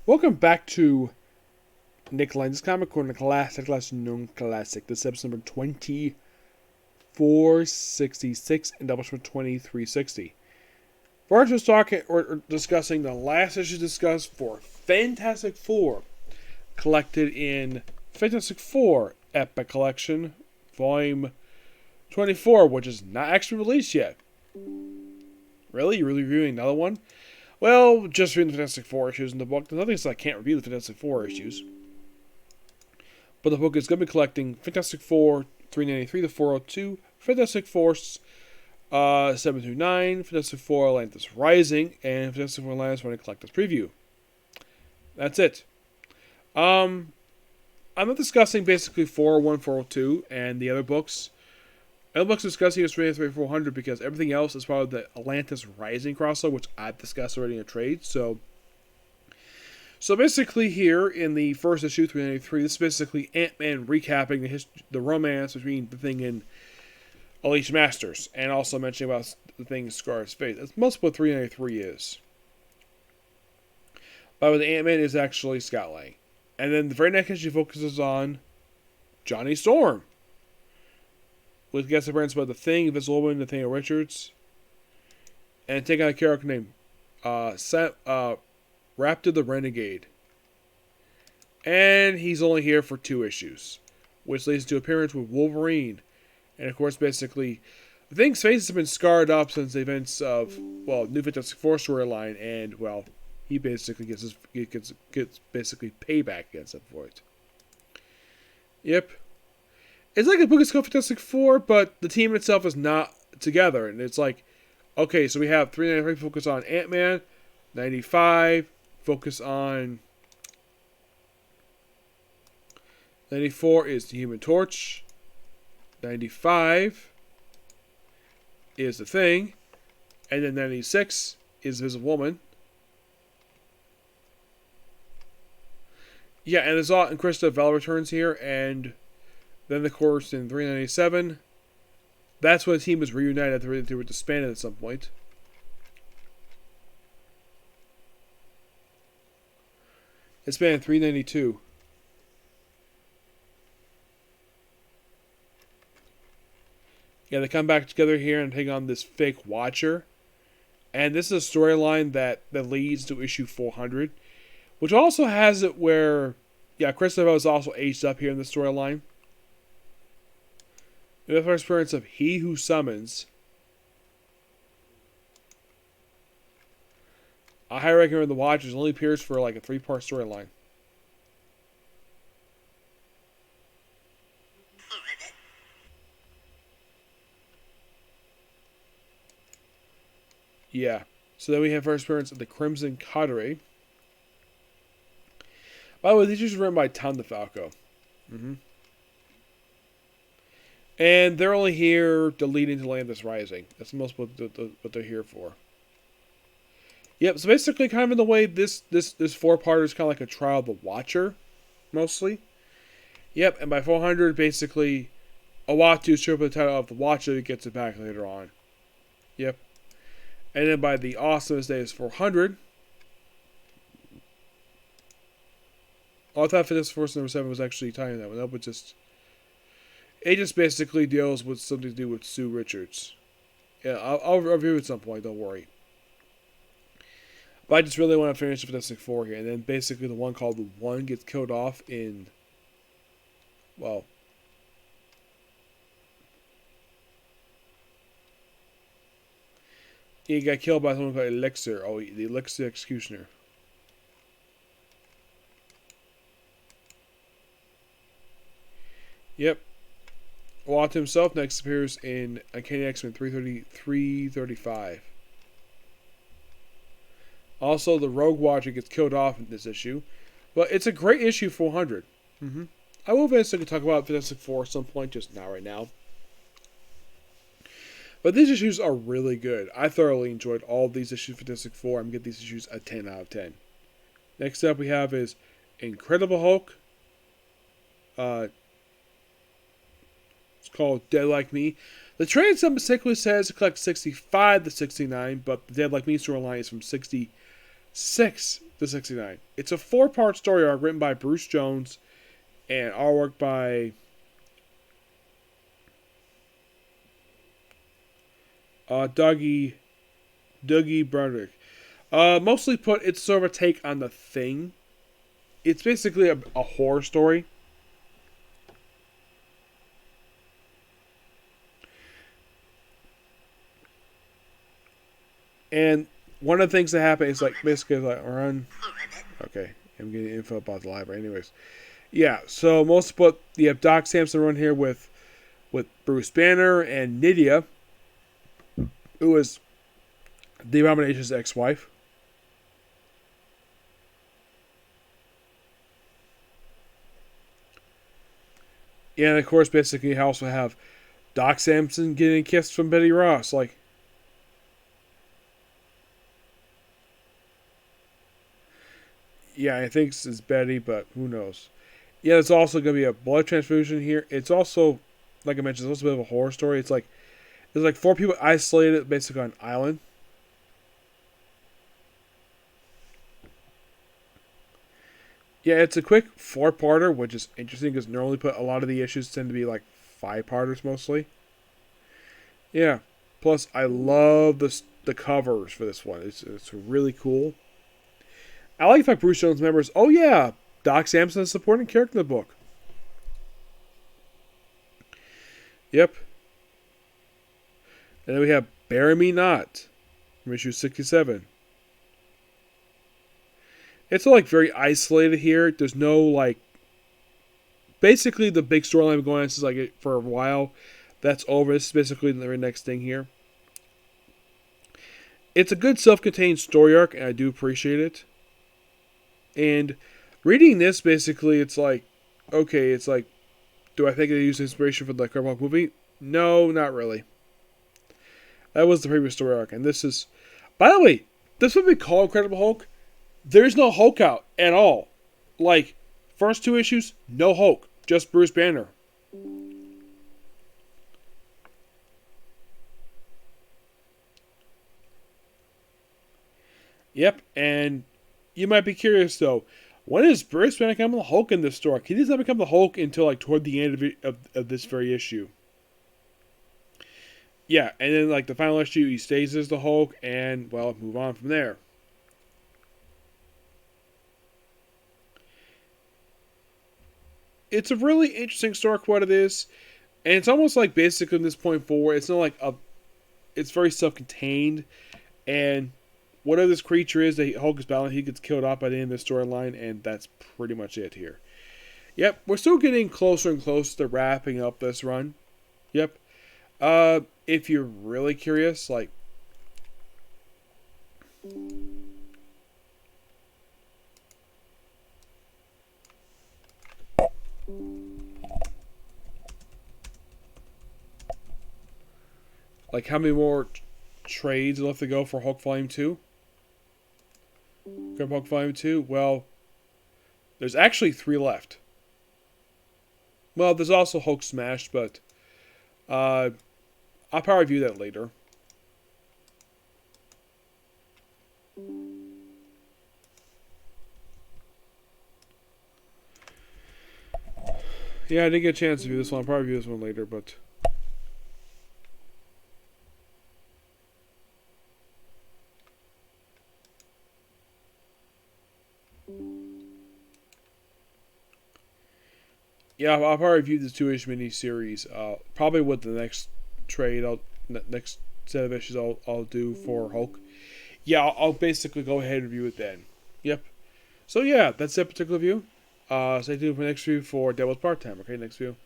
Welcome back to Nick Lenz Comic Corner, classic, less known classic. This is episode number 2466 and Doubleshot 2360. We're just talking or discussing the last issue discussed for Fantastic Four, collected in Fantastic Four Epic Collection, Volume 24, which is not actually released yet. Really? You're really reviewing another one? Well, just reading the Fantastic Four issues in the book. There's nothing so I can't review the Fantastic Four issues. But the book is going to be collecting Fantastic Four 393 to 402, Fantastic Four 7 through 9, Fantastic Four Atlantis Rising, and Fantastic Four Atlantis Running Collector's Preview. That's it. I'm not discussing basically 401, 402, and the other books. The other books discussing is 393 400 because everything else is part of the Atlantis Rising crossover, which I've discussed already in a trade. So basically here in the first issue, 393, this is basically Ant-Man recapping the romance between the Thing and Alicia Masters, and also mentioning about the Thing's Scar's fate. That's most what 393 is. But the Ant-Man is actually Scott Lang. And then the very next issue focuses on Johnny Storm, with guest appearance by the Thing, Invisible Woman, Nathaniel Richards, and taking on a character named Raptor the Renegade. And he's only here for 2 issues, which leads to appearance with Wolverine. And of course, basically, the Thing's face has been scarred up since the events of, New Fantastic Four storyline, and, he basically gets basically payback against him for it. Yep. It's like a book is called Fantastic Four, but the team itself is not together. And it's like, okay, so we have 393 focus on Ant-Man, 95 focus on 94 is the Human Torch, 95 is the Thing, and then 96 is Invisible Woman. Yeah, and there's all, and Krista Val returns here, and then, of course, in 397, that's when the team was reunited after they were disbanded at some point. It's been in 392. Yeah, they come back together here and take on this fake Watcher. And this is a storyline that leads to issue 400, which also has it where, Christopher is also aged up here in the storyline. In the first appearance of He Who Summons, a high ranking of the Watchers only appears for like a 3-part storyline. Yeah. So then we have first appearance of the Crimson Cadre. By the way, these are written by Tom DeFalco. And they're only here to lead into Atlantis Rising. That's most what they're here for. Yep, so basically kind of in the way this 4-parter is kind of like a trial of the Watcher, mostly. Yep, and by 400, basically, Uatu shows up with the title of the Watcher, he gets it back later on. Yep. And then by the Awesomest Day is 400. I thought Fantastic Four number 7 was actually tying that one up, but it just basically deals with something to do with Sue Richards. Yeah, I'll review it at some point, don't worry. But I just really want to finish the Fantastic Four here. And then basically the one called The One gets killed off in, he got killed by someone called Elixir. Oh, the Elixir Executioner. Yep. Watt himself next appears in Uncanny X-Men 335. Also, the Rogue Watcher gets killed off in this issue. But it's a great issue, 400. I will eventually talk about Fantastic Four at some point, just not right now. But these issues are really good. I thoroughly enjoyed all of these issues of Fantastic Four. I'm going to get these issues a 10 out of 10. Next up we have is Incredible Hulk. It's called Dead Like Me. The trade sum mistakenly says to collect 65 to 69, but the Dead Like Me storyline is from 66 to 69. It's a 4-part story arc written by Bruce Jones and artwork by Dougie Broderick. Mostly put, it's sort of a take on The Thing. It's basically a horror story. And one of the things that happen is like basically like run. Okay, I'm getting info about the library. Anyways, yeah. So most put you have Doc Samson run here with Bruce Banner and Nydia, who is the Abomination's ex-wife. And of course, basically, you also have Doc Samson getting kissed from Betty Ross. Like, yeah, I think it's Betty, but who knows? Yeah, it's also going to be a blood transfusion here. It's also, like I mentioned, it's also a bit of a horror story. It's like there's like 4 people isolated basically on an island. Yeah, it's a quick 4-parter, which is interesting because normally a lot of the issues tend to be like 5-parters mostly. Yeah. Plus, I love the covers for this one. It's really cool. I like the fact Bruce Jones members. Oh yeah, Doc Samson is a supporting character in the book. Yep. And then we have Bury Me Not from issue 67. It's all like very isolated here. There's no like. Basically, the big storyline going on since like for a while. That's over. This is basically the very next thing here. It's a good self-contained story arc, and I do appreciate it. And reading this, basically, it's like, okay, it's like, do I think they use inspiration for the Incredible Hulk movie? No, not really. That was the previous story arc, and this is. By the way, this would be called Incredible Hulk. There's no Hulk out at all. Like, first 2 issues, no Hulk, just Bruce Banner. Yep, and you might be curious though, when is Bruce Banner become the Hulk in this story? He does not become the Hulk until like toward the end of this very issue. Yeah, and then like the final issue, he stays as the Hulk, and well, move on from there. It's a really interesting story for what it is, and it's almost like basically from this point forward, it's not like it's very self-contained, and whatever this creature is that Hulk is battling, he gets killed off by the end of the storyline, and that's pretty much it here. Yep, we're still getting closer and closer to wrapping up this run. Yep. If you're really curious, like. Like, how many more trades left to go for Hulk Volume 2? Grab Hulk Volume 2? Well, there's actually 3 left. Well, there's also Hulk Smash, but I'll probably review that later. Yeah, I didn't get a chance to view this one. I'll probably review this one later, but. Yeah, I'll probably review this 2-issue mini-series. Probably with the next trade, next set of issues I'll do for Hulk. Yeah, I'll basically go ahead and review it then. Yep. So yeah, that's that particular review. Stay tuned for the next review for Devil's Part-Time. Okay, next review.